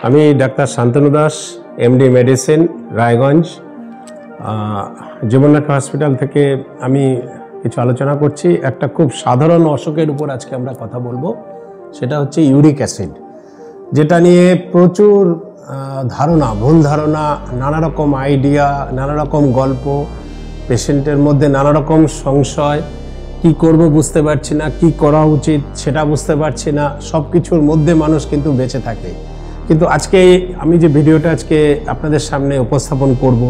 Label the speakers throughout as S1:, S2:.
S1: আমি doctor Shantanu Das, MD medicine, Raiganj Jibannath hospital থেকে আমি কিছু আলোচনা করছি। একটা খুব সাধারণ অসুখের উপর আজকে আমরা কথা বলবো, সেটা হচ্ছে ইউরিক অ্যাসিড, যেটা নিয়ে প্রচুর ধারণা, ভুল ধারণা, নানা রকম আইডিয়া, নানা রকম গল্প, পেশেন্টের মধ্যে নানা রকম সংশয়, কি করব বুঝতে পারছি না, কি করা উচিত সেটা বুঝতে পারছি না, সব কিছুর মধ্যে মানুষ কিন্তু বেঁচে থাকে। কিন্তু আজকে আমি যে ভিডিওটা আজকে আপনাদের সামনে উপস্থাপন করব,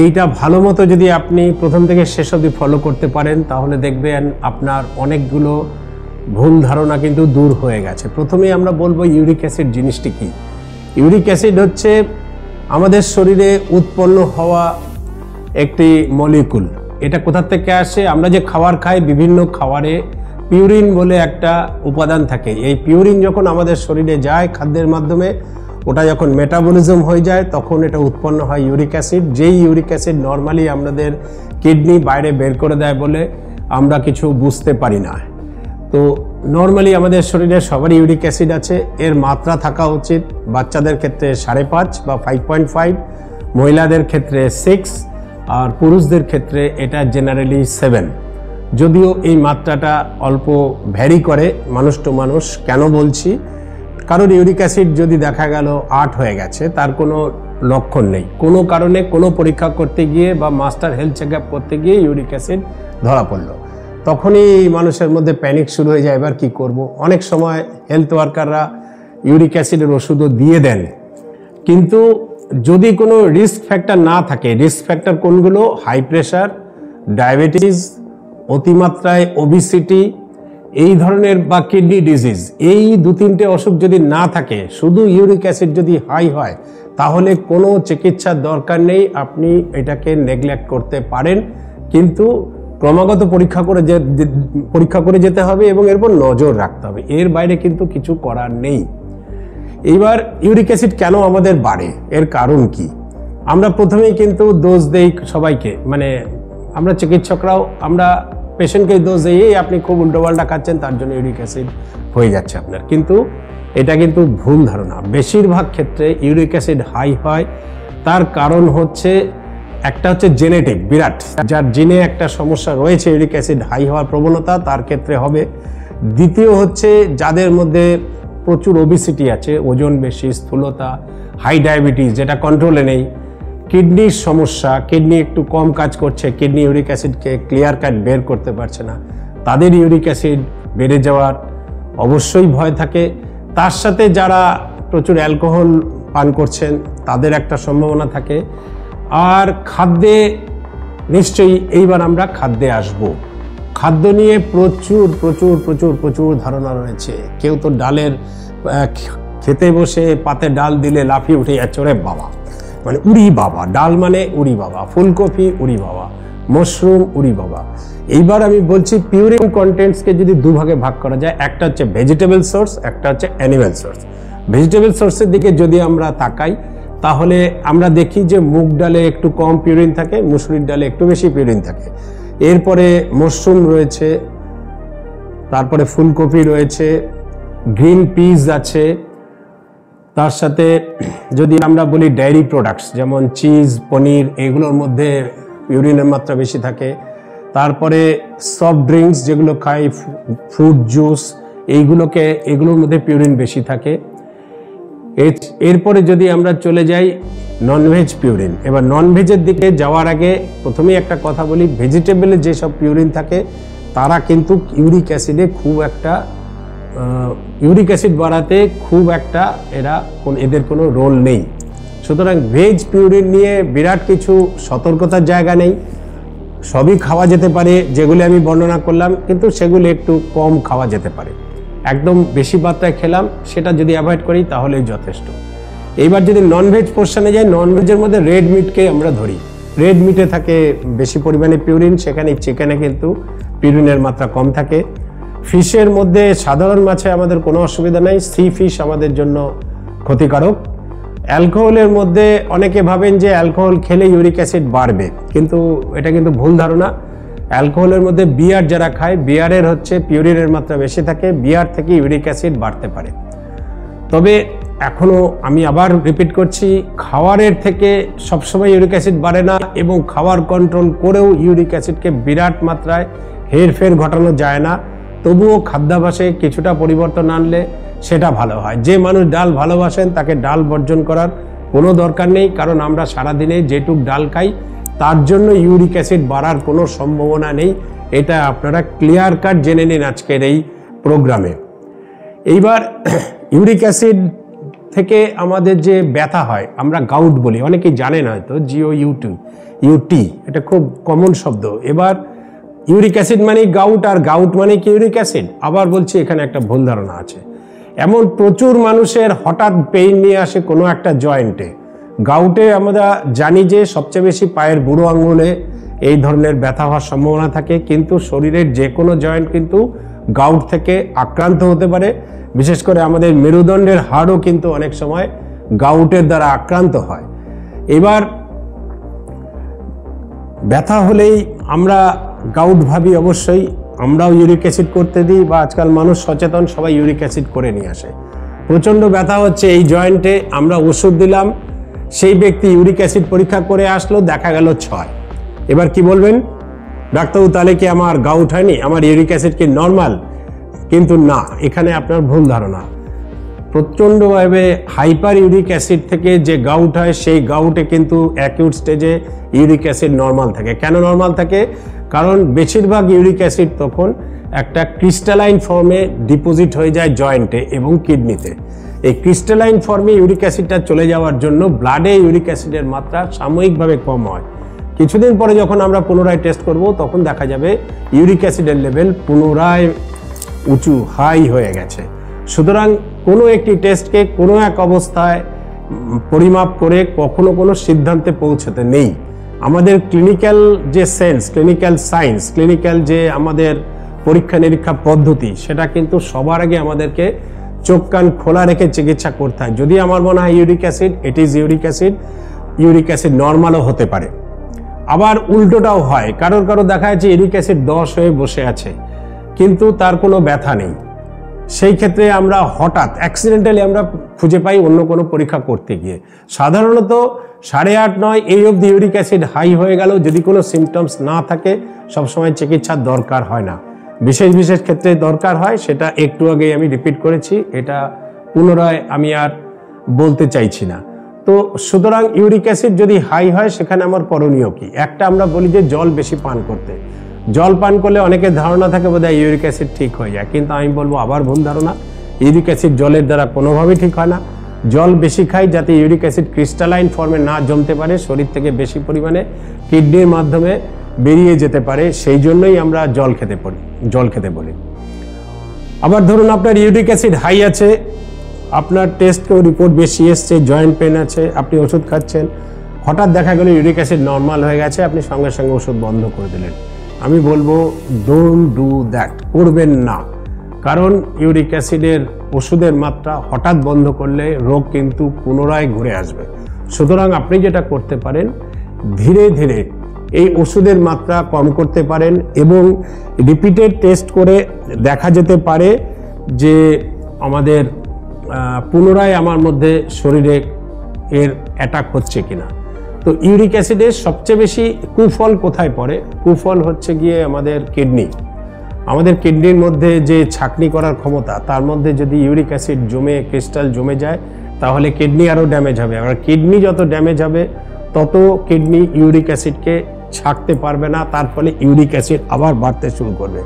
S1: এইটা ভালো মতো যদি আপনি প্রথম থেকে শেষ অবধি ফলো করতে পারেন, তাহলে দেখবেন আপনার অনেকগুলো ভুল ধারণা কিন্তু দূর হয়ে গেছে। প্রথমেই আমরা বলবো ইউরিক অ্যাসিড জিনিসটি কি। ইউরিক অ্যাসিড হচ্ছে আমাদের শরীরে উৎপন্ন হওয়া একটি মলিকুল। এটা কোথা থেকে আসে? আমরা যে খাবার খাই, বিভিন্ন খাবারে পিউরিন বলে একটা উপাদান থাকে। এই পিউরিন যখন আমাদের শরীরে যায় খাদ্যের মাধ্যমে, ওটা যখন মেটাবলিজম হয়ে যায় তখন এটা উৎপন্ন হয় ইউরিক অ্যাসিড। যেই ইউরিক অ্যাসিড নর্মালি আমাদের কিডনি বাইরে বের করে দেয় বলে আমরা কিছু বুঝতে পারি না। তো নর্মালি আমাদের শরীরে সবারই ইউরিক অ্যাসিড আছে। এর মাত্রা থাকা উচিত বাচ্চাদের ক্ষেত্রে 5.5 বা 5.5, মহিলাদের ক্ষেত্রে 6, আর পুরুষদের ক্ষেত্রে এটা জেনারেলি 7। যদিও এই মাত্রাটা অল্প ভ্যারি করে মানুষ টু মানুষ। কেন বলছি? কারণ ইউরিক অ্যাসিড যদি দেখা গেল 8 হয়ে গেছে, তার কোনো লক্ষণ নেই, কোনো কারণে কোনো পরীক্ষা করতে গিয়ে বা মাস্টার হেলথ চেক আপ করতে গিয়ে ইউরিক অ্যাসিড ধরা পড়লো, তখনই মানুষের মধ্যে প্যানিক শুরু হয়ে যায়, এবার কি করব। অনেক সময় হেলথ ওয়ার্কাররা ইউরিক অ্যাসিডের ওষুধও দিয়ে দেন, কিন্তু যদি কোনো রিস্ক ফ্যাক্টর না থাকে। রিস্ক ফ্যাক্টর কোনগুলো? হাই প্রেশার, ডায়াবেটিস, অতিমাত্রায় ওবিসিটি, এই ধরনের, বা কিডনি ডিজিজ, এই 2-3টে অসুখ যদি না থাকে, শুধু ইউরিক অ্যাসিড যদি হাই হয়, তাহলে কোনো চিকিৎসার দরকার নেই, আপনি এটাকে নেগলেক্ট করতে পারেন। কিন্তু ক্রমাগত পরীক্ষা করে যেতে হবে এবং এরপর নজর রাখতে হবে। এর বাইরে কিন্তু কিছু করার নেই। এইবার ইউরিক অ্যাসিড কেন আমাদের বাড়ে, এর কারণ কি? আমরা প্রথমেই কিন্তু দোষ দেই সবাইকে, মানে আমরা চিকিৎসকরাও আমরা পেশেন্টকে দোষ দিই, আপনি খুব উল্টোপাল্টা খাচ্ছেন তার জন্য ইউরিক অ্যাসিড হয়ে যাচ্ছে আপনার। কিন্তু এটা কিন্তু ভুল ধারণা। বেশিরভাগ ক্ষেত্রে ইউরিক অ্যাসিড হাই হয়, তার কারণ হচ্ছে একটা হচ্ছে জেনেটিক, বিরাট, যার জিনে একটা সমস্যা রয়েছে ইউরিক অ্যাসিড হাই হওয়ার প্রবণতা, তার ক্ষেত্রে হবে। দ্বিতীয় হচ্ছে যাদের মধ্যে প্রচুর ওবিসিটি আছে, ওজন বেশি, স্থূলতা, হাই ডায়াবেটিস যেটা কন্ট্রোলে নেই, কিডনির সমস্যা, কিডনি একটু কম কাজ করছে, কিডনি ইউরিক অ্যাসিডকে ক্লিয়ার কাট বের করতে পারছে না, তাদের ইউরিক অ্যাসিড বেড়ে যাওয়ার অবশ্যই ভয় থাকে। তার সাথে যারা প্রচুর অ্যালকোহল পান করছেন তাদের একটা সম্ভাবনা থাকে। আর খাদ্যে নিশ্চয়ই, এইবার আমরা খাদ্যে আসব। খাদ্য নিয়ে প্রচুর প্রচুর প্রচুর প্রচুর ধারণা রয়েছে। কেউ তো ডালের খেতে বসে পাতে ডাল দিলে লাফিয়ে উঠে যাচ্ছে, ওরে বাবা, মানে উড়ি বাবা, ডাল মানে উড়ি বাবা, ফুলকপি উড়ি বাবা, মাশরুম উড়ি বাবা। এইবার আমি বলছি পিউরিন কন্টেন্টসকে যদি দুভাগে ভাগ করা যায়, একটা হচ্ছে ভেজিটেবল সোর্স, একটা হচ্ছে অ্যানিম্যাল সোর্স। ভেজিটেবল সোর্সের দিকে যদি আমরা তাকাই, তাহলে আমরা দেখি যে মুগ ডালে একটু কম পিউরিন থাকে, মুসুরির ডালে একটু বেশি পিউরিন থাকে। এরপরে মাশরুম রয়েছে, তারপরে ফুলকপি রয়েছে, গ্রিন পিস আছে। তার সাথে যদি আমরা বলি ডেয়ারি প্রোডাক্টস যেমন চিজ, পনির, এগুলোর মধ্যে পিউরিনের মাত্রা বেশি থাকে। তারপরে সফট ড্রিঙ্কস যেগুলো খাই, ফ্রুট জুস, এগুলোর মধ্যে পিউরিন বেশি থাকে। এরপরে যদি আমরা চলে যাই ননভেজ পিউরিন। এবার ননভেজের দিকে যাওয়ার আগে প্রথমেই একটা কথা বলি, ভেজিটেবলে যেসব পিউরিন থাকে তারা কিন্তু ইউরিক অ্যাসিড বাড়াতে খুব একটা এদের কোনো রোল নেই। সুতরাং ভেজ পিউরিন নিয়ে বিরাট কিছু সতর্কতার জায়গা নেই। সবই খাওয়া যেতে পারে যেগুলি আমি বর্ণনা করলাম, কিন্তু সেগুলো একটু কম খাওয়া যেতে পারে। একদম বেশি মাত্রায় খেলাম, সেটা যদি অ্যাভয়েড করি তাহলেই যথেষ্ট। এইবার যদি ননভেজ পোর্শনে যাই, ননভেজের মধ্যে রেড মিটকে আমরা ধরি। রেড মিটে থাকে বেশি পরিমাণে পিউরিন, সেখানে চিকেনে কিন্তু পিউরিনের মাত্রা কম থাকে। ফিশের মধ্যে সাধারণ মাছে আমাদের কোনো অসুবিধা নেই, সি ফিশ আমাদের জন্য ক্ষতিকারক। অ্যালকোহলের মধ্যে অনেকে ভাবেন যে অ্যালকোহল খেলে ইউরিক অ্যাসিড বাড়বে, কিন্তু এটা কিন্তু ভুল ধারণা। অ্যালকোহলের মধ্যে বিয়ার যারা খায়, বিয়ারের হচ্ছে পিউরিনের মাত্রা বেশি থাকে, বিয়ার থেকে ইউরিক অ্যাসিড বাড়তে পারে। তবে এখনও আমি আবার রিপিট করছি, খাওয়ারের থেকে সবসময় ইউরিক অ্যাসিড বাড়ে না, এবং খাওয়ার কন্ট্রোল করেও ইউরিক অ্যাসিডকে বিরাট মাত্রায় হেরফের ঘটানো যায় না। তবুও খাদ্যাভ্যাসে কিছুটা পরিবর্তন আনলে সেটা ভালো হয়। যে মানুষ ডাল ভালোবাসেন তাকে ডাল বর্জন করার কোনো দরকার নেই, কারণ আমরা সারাদিনে যেটুক ডাল খাই তার জন্য ইউরিক অ্যাসিড বাড়ার কোনো সম্ভাবনা নেই। এটা আপনারা ক্লিয়ার কাট জেনে নিন আজকের এই প্রোগ্রামে। এইবার ইউরিক অ্যাসিড থেকে আমাদের যে ব্যথা হয়, আমরা গাউট বলি, অনেকেই জানেন হয়তো, GOUT, এটা খুব কমন শব্দ। এবার ইউরিক অ্যাসিড মানে গাউট, আর গাউট মানে কি ইউরিক অ্যাসিড? আবার বলছি, এখানে একটা ভুল ধারণা আছে। এমন প্রচুর মানুষের হঠাৎ পেইন নিয়ে আসে কোনো একটা জয়েন্টে। গাউটে আমরা জানি যে সবচেয়ে বেশি পায়ের বুড়ো আঙুলে এই ধরনের ব্যথা হওয়ার সম্ভাবনা থাকে, কিন্তু শরীরের যে কোনো জয়েন্ট কিন্তু গাউট থেকে আক্রান্ত হতে পারে। বিশেষ করে আমাদের মেরুদণ্ডের হাড়ও কিন্তু অনেক সময় গাউটের দ্বারা আক্রান্ত হয়। এবার ব্যথা হলেই আমরা গাউট ভাবি, অবশ্যই আমরাও ইউরিক অ্যাসিড করতে দিই, বা আজকাল মানুষ সচেতন, সবাই ইউরিক অ্যাসিড করে নিয়ে আসে। প্রচণ্ড ব্যথা হচ্ছে এই জয়েন্টে, আমরা ওষুধ দিলাম, সেই ব্যক্তি ইউরিক অ্যাসিড পরীক্ষা করে আসলো, দেখা গেল 6। এবার কি বলবেন? ডাক্তারবাবু তাহলে কি আমার গাউট হয়নি, আমার ইউরিক অ্যাসিড কি নর্মাল? কিন্তু না, এখানে আপনার ভুল ধারণা। প্রচণ্ডভাবে হাইপার ইউরিক অ্যাসিড থেকে যে গাউট হয়, সেই গাউটে কিন্তু অ্যাকিউট স্টেজে ইউরিক অ্যাসিড নর্মাল থাকে। কেন নর্মাল থাকে? কারণ বেশিরভাগ ইউরিক অ্যাসিড তখন একটা ক্রিস্টালাইন ফর্মে ডিপোজিট হয়ে যায় জয়েন্টে এবং কিডনিতে। এই ক্রিস্টালাইন ফর্মে ইউরিক অ্যাসিডটা চলে যাওয়ার জন্য ব্লাডে ইউরিক অ্যাসিডের মাত্রা সাময়িকভাবে কম হয়। কিছুদিন পরে যখন আমরা পুনরায় টেস্ট করব, তখন দেখা যাবে ইউরিক অ্যাসিডের লেভেল পুনরায় উঁচু হাই হয়ে গেছে। সুতরাং কোনো একটি টেস্টকে কোনো এক অবস্থায় পরিমাপ করে কখনো কোনো সিদ্ধান্তে পৌঁছতে নেই। আমাদের ক্লিনিক্যাল যে সেন্স, ক্লিনিক্যাল সায়েন্স, ক্লিনিক্যাল যে আমাদের পরীক্ষা নিরীক্ষা পদ্ধতি, সেটা কিন্তু সবার আগে আমাদেরকে চোখ কান খোলা রেখে চিকিৎসা করতে হয়। যদি আমার মনে হয় uric acid, it is uric acid, uric acid নর্মালও হতে পারে। আবার উল্টোটাও হয়, কারো দেখা যাচ্ছে ইউরিক অ্যাসিড 10 হয়ে বসে আছে, কিন্তু তার কোনো ব্যথা নেই। সেই ক্ষেত্রে আমরা হঠাৎ অ্যাক্সিডেন্টালি আমরা খুঁজে পাই অন্য কোনো পরীক্ষা করতে গিয়ে। সাধারণত 8.5, 9 এই অবধি ইউরিক অ্যাসিড হাই হয়ে গেল, যদি কোনো সিমটমস না থাকে সবসময় চিকিৎসার দরকার হয় না। বিশেষ বিশেষ ক্ষেত্রে দরকার হয়, সেটা একটু আগেই আমি রিপিট করেছি, এটা পুনরায় আমি আর বলতে চাইছি না। তো সুতরাং ইউরিক অ্যাসিড যদি হাই হয়, সেখানে আমার করণীয় কি? একটা আমরা বলি যে জল বেশি পান করতে। জল পান করলে অনেকের ধারণা থাকে বোধহয় ইউরিক অ্যাসিড ঠিক হয়ে যায়, কিন্তু আমি বলবো আবার ভুল ধারণা। ইউরিক অ্যাসিড জলের দ্বারা কোনোভাবেই ঠিক হয় না। জল বেশি খাই যাতে ইউরিক অ্যাসিড ক্রিস্টালাইন ফর্মে না জমতে পারে, শরীর থেকে বেশি পরিমাণে কিডনির মাধ্যমে বেরিয়ে যেতে পারে, সেই জন্যই আমরা জল খেতে বলি। আবার ধরুন আপনার ইউরিক অ্যাসিড হাই আছে, আপনার টেস্ট রিপোর্ট বেশি এসছে, জয়েন্ট পেন আছে, আপনি ওষুধ খাচ্ছেন, হঠাৎ দেখা গেল ইউরিক অ্যাসিড নর্মাল হয়ে গেছে, আপনি সঙ্গে সঙ্গে ওষুধ বন্ধ করে দিলেন। আমি বলবো ডোন্ট ডু দ্যাট, করবেন না। কারণ ইউরিক অ্যাসিডের ওষুধের মাত্রা হঠাৎ বন্ধ করলে রোগ কিন্তু পুনরায় ঘুরে আসবে। সুতরাং আপনি যেটা করতে পারেন, ধীরে ধীরে এই ওষুধের মাত্রা কম করতে পারেন, এবং রিপিটেড টেস্ট করে দেখা যেতে পারে যে আমাদের পুনরায় আমার মধ্যে শরীরে এর অ্যাটাক হচ্ছে কিনা। তো ইউরিক অ্যাসিডের সবচেয়ে বেশি কুফল কোথায় পড়ে? কুফল হচ্ছে গিয়ে আমাদের কিডনি। আমাদের কিডনির মধ্যে যে ছাঁকনি করার ক্ষমতা, তার মধ্যে যদি ইউরিক অ্যাসিড জমে, ক্রিস্টাল জমে যায়, তাহলে কিডনি আরও ড্যামেজ হবে। আর কিডনি যত ড্যামেজ হবে, তত কিডনি ইউরিক অ্যাসিডকে ছাঁকতে পারবে না, তার ফলে ইউরিক অ্যাসিড আবার বাড়তে শুরু করবে।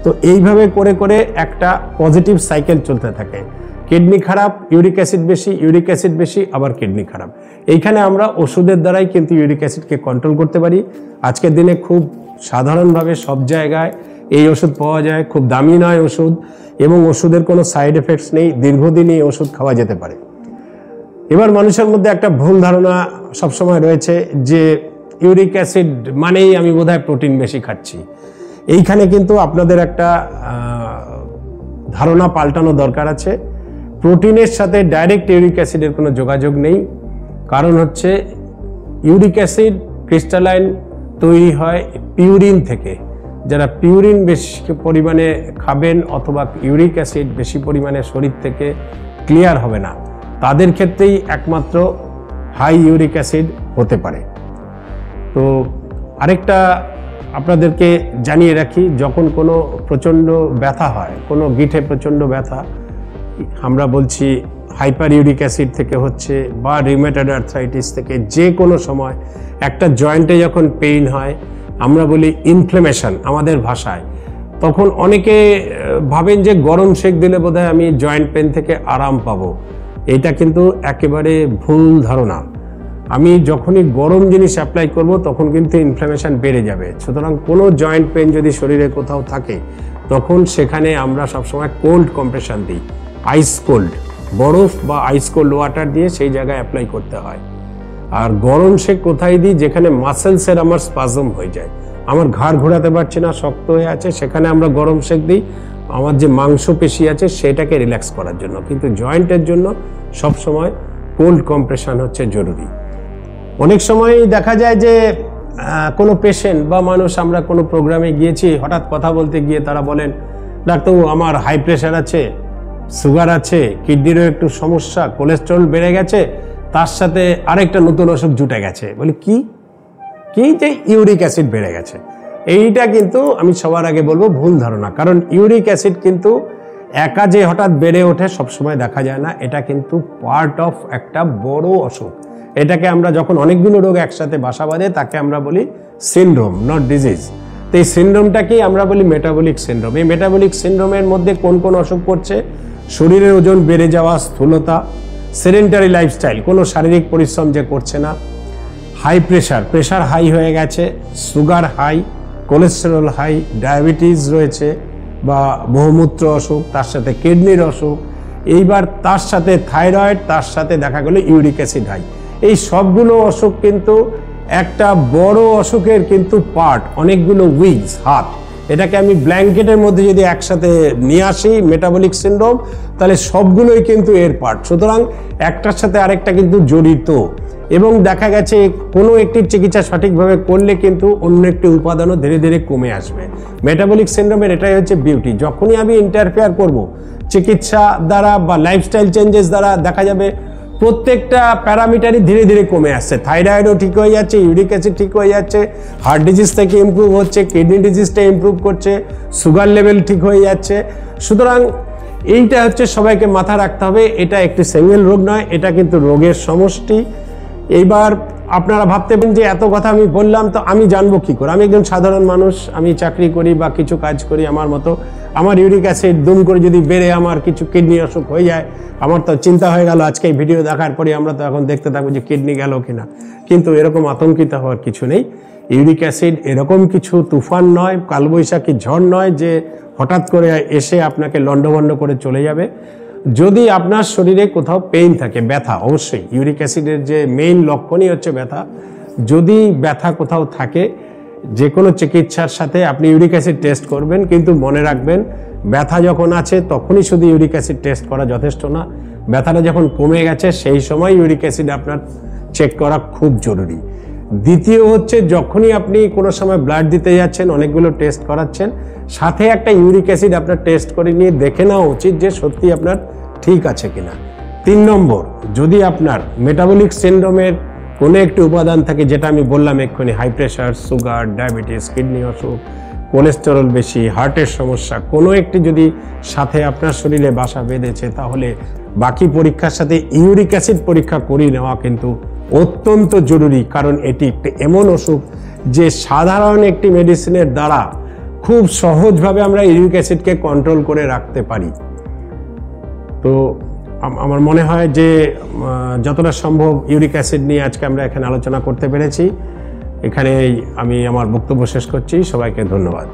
S1: তো এইভাবে করে করে একটা পজিটিভ সাইকেল চলতে থাকে। কিডনি খারাপ, ইউরিক অ্যাসিড বেশি, ইউরিক অ্যাসিড বেশি, আবার কিডনি খারাপ। এইখানে আমরা ওষুধের দ্বারাই কিন্তু ইউরিক অ্যাসিডকে কন্ট্রোল করতে পারি। আজকের দিনে খুব সাধারণভাবে সব জায়গায় এই ওষুধ পাওয়া যায়, খুব দামি নয় ওষুধ, এবং ওষুধের কোনো সাইড এফেক্টস নেই, দীর্ঘদিন এই ওষুধ খাওয়া যেতে পারে। এবার মানুষের মধ্যে একটা ভুল ধারণা সবসময় রয়েছে যে ইউরিক অ্যাসিড মানেই আমি বোধহয় প্রোটিন বেশি খাচ্ছি। এইখানে কিন্তু আপনাদের একটা ধারণা পাল্টানো দরকার আছে। প্রোটিনের সাথে ডাইরেক্ট ইউরিক অ্যাসিডের কোনো যোগাযোগ নেই। কারণ হচ্ছে ইউরিক অ্যাসিড ক্রিস্টালাইন তৈরি হয় পিউরিন থেকে। যারা পিউরিন বেশি পরিমাণে খাবেন, অথবা ইউরিক অ্যাসিড বেশি পরিমাণে শরীর থেকে ক্লিয়ার হবে না, তাদের ক্ষেত্রেই একমাত্র হাই ইউরিক অ্যাসিড হতে পারে। তো আরেকটা আপনাদেরকে জানিয়ে রাখি, যখন কোনো প্রচণ্ড ব্যথা হয়, কোনো গিঁঠে প্রচণ্ড ব্যথা, আমরা বলছি হাইপার ইউরিক অ্যাসিড থেকে হচ্ছে বা রিউমেটয়েড আর্থ্রাইটিস থেকে, যে কোনো সময় একটা জয়েন্টে যখন পেইন হয়, আমরা বলি ইনফ্লেমেশন আমাদের ভাষায়, তখন অনেকে ভাবেন যে গরম সেক দিলে বোধহয় আমি জয়েন্ট পেন থেকে আরাম পাবো। এটা কিন্তু একেবারে ভুল ধারণা। আমি যখনই গরম জিনিস অ্যাপ্লাই করব তখন কিন্তু ইনফ্ল্যামেশন বেড়ে যাবে। সুতরাং কোনো জয়েন্ট পেন যদি শরীরে কোথাও থাকে তখন সেখানে আমরা সবসময় কোল্ড কম্প্রেশন দিই, আইস কোল্ড, বরফ বা আইস কোল্ড ওয়াটার দিয়ে সেই জায়গায় অ্যাপ্লাই করতে হয়। আর গরম সেক কোথায় দিই? যেখানে মাসেলসের আমার স্পাজম হয়ে যায়, আমার ঘাড় ঘোরাতে পারছি না, শক্ত হয়ে আছে, সেখানে আমরা গরম সেক দিই আমার যে মাংসপেশি আছে সেটাকে রিল্যাক্স করার জন্য। কিন্তু জয়েন্টের জন্য সবসময় কোল্ড কম্প্রেশন হচ্ছে জরুরি। অনেক সময় দেখা যায় যে কোনো পেশেন্ট বা মানুষ, আমরা কোনো প্রোগ্রামে গিয়েছি, হঠাৎ কথা বলতে গিয়ে তারা বলেন, ডাক্তারবাবু আমার হাই প্রেশার আছে, সুগার আছে, কিডনিরও একটু সমস্যা, কোলেস্টেরল বেড়ে গেছে, তার সাথে আরেকটা নতুন অসুখ জুটে গেছে। বলি কি যে ইউরিক অ্যাসিড বেড়ে গেছে। এইটা কিন্তু আমি সবার আগে বলবো ভুল ধারণা। কারণ ইউরিক অ্যাসিড কিন্তু একা যে হঠাৎ বেড়ে ওঠে সবসময় দেখা যায় না, এটা কিন্তু পার্ট অফ একটা বড় অসুখ। এটাকে আমরা যখন অনেকগুলো রোগ একসাথে বাসা বাঁধে তাকে আমরা বলি সিনড্রোম, নট ডিজিজ। তো এই সিনড্রোমটাকেই আমরা বলি মেটাবলিক সিনড্রোম। এই মেটাবলিক সিনড্রোমের মধ্যে কোন কোন অসুখ পড়ছে? শরীরের ওজন বেড়ে যাওয়া, স্থূলতা, সেডেন্টারি লাইফস্টাইল, কোনো শারীরিক পরিশ্রম যে করছে না, হাই প্রেশার হাই হয়ে গেছে, sugar high, cholesterol high, diabetes রয়েছে বা বহুমূত্র অসুখ, তার সাথে কিডনির অসুখ, এইবার তার সাথে থাইরয়েড, তার সাথে দেখা গেল ইউরিক অ্যাসিড হাই। এই সবগুলো অসুখ কিন্তু একটা বড় অসুখের কিন্তু পার্ট, অনেকগুলো উইংস, হাত। এটাকে আমি ব্ল্যাঙ্কেটের মধ্যে যদি একসাথে নিয়ে আসি মেটাবলিক সিনড্রোম, তাহলে সবগুলোই কিন্তু এর পার্ট। সুতরাং একটার সাথে আরেকটা কিন্তু জড়িত। এবং দেখা গেছে কোনো একটি চিকিৎসা সঠিকভাবে করলে কিন্তু অন্য একটি উপাদানও ধীরে ধীরে কমে আসবে। মেটাবলিক সিনড্রোমের এটাই হচ্ছে বিউটি। যখনই আমি ইন্টারফেয়ার করব চিকিৎসা দ্বারা বা লাইফস্টাইল চেঞ্জেস দ্বারা, দেখা যাবে প্রত্যেকটা প্যারামিটারই ধীরে ধীরে কমে আসছে। থাইরয়েডও ঠিক হয়ে যাচ্ছে, ইউরিক অ্যাসিড ঠিক হয়ে যাচ্ছে, হার্ট ডিজিজ থেকে ইমপ্রুভ হচ্ছে, কিডনি ডিজিজটা ইমপ্রুভ করছে, সুগার লেভেল ঠিক হয়ে যাচ্ছে। সুতরাং এইটা হচ্ছে সবাইকে মাথা রাখতে হবে, এটা একটি সিঙ্গেল রোগ নয়, এটা কিন্তু রোগের সমষ্টি। এইবার আপনারা ভাবতে পারেন যে এত কথা আমি বললাম তো আমি জানবো কি করে? আমি একজন সাধারণ মানুষ, আমি চাকরি করি বা কিছু কাজ করি, আমার মতো আমার ইউরিক অ্যাসিড দুম করে যদি বেড়ে আমার কিছু কিডনি অসুখ হয়ে যায়, আমার তো চিন্তা হয়ে গেল আজকে এই ভিডিও দেখার পরে আমরা তো এখন দেখতে থাকবো যে কিডনি গেল কিনা। কিন্তু এরকম আতঙ্কিত হওয়ার কিছু নেই। ইউরিক অ্যাসিড এরকম কিছু তুফান নয়, কালবৈশাখী ঝড় নয় যে হঠাৎ করে এসে আপনাকে লণ্ডভণ্ড করে চলে যাবে। যদি আপনার শরীরে কোথাও পেইন থাকে, ব্যথা, অবশ্যই ইউরিক অ্যাসিডের যে মেইন লক্ষণই হচ্ছে ব্যথা। যদি ব্যথা কোথাও থাকে, যে কোনো চিকিৎসার সাথে আপনি ইউরিক অ্যাসিড টেস্ট করবেন, কিন্তু মনে রাখবেন ব্যথা যখন আছে তখনই শুধু ইউরিক অ্যাসিড টেস্ট করা যথেষ্ট না। ব্যথাটা যখন কমে গেছে সেই সময় ইউরিক অ্যাসিড আপনার চেক করা খুব জরুরি। দ্বিতীয় হচ্ছে, যখনই আপনি কোনো সময় ব্লাড দিতে যাচ্ছেন, অনেকগুলো টেস্ট করাচ্ছেন, সাথে একটা ইউরিক অ্যাসিড আপনার টেস্ট করে নিয়ে দেখে নেওয়া উচিত যে সত্যি আপনার ঠিক আছে কিনা। 3 নম্বর, যদি আপনার মেটাবলিক সিনড্রোমের কোনো একটি উপাদান থাকে, যেটা আমি বললাম এক্ষুনি, high pressure, sugar, diabetes, kidney অসুখ, কোলেস্টেরল বেশি, হার্টের সমস্যা, কোনো একটি যদি সাথে আপনার শরীরে বাসা বেঁধেছে, তাহলে বাকি পরীক্ষার সাথে ইউরিক অ্যাসিড পরীক্ষা করিয়ে নেওয়া কিন্তু অত্যন্ত জরুরি। কারণ এটি একটি এমন অসুখ যে সাধারণ একটি মেডিসিনের দ্বারা খুব সহজভাবে আমরা ইউরিক অ্যাসিডকে কন্ট্রোল করে রাখতে পারি। তো আমার মনে হয় যে যতটা সম্ভব ইউরিক অ্যাসিড নিয়ে আজকে আমরা এখানে আলোচনা করতে পেরেছি। এখানেই আমি আমার বক্তব্য শেষ করছি। সবাইকে ধন্যবাদ।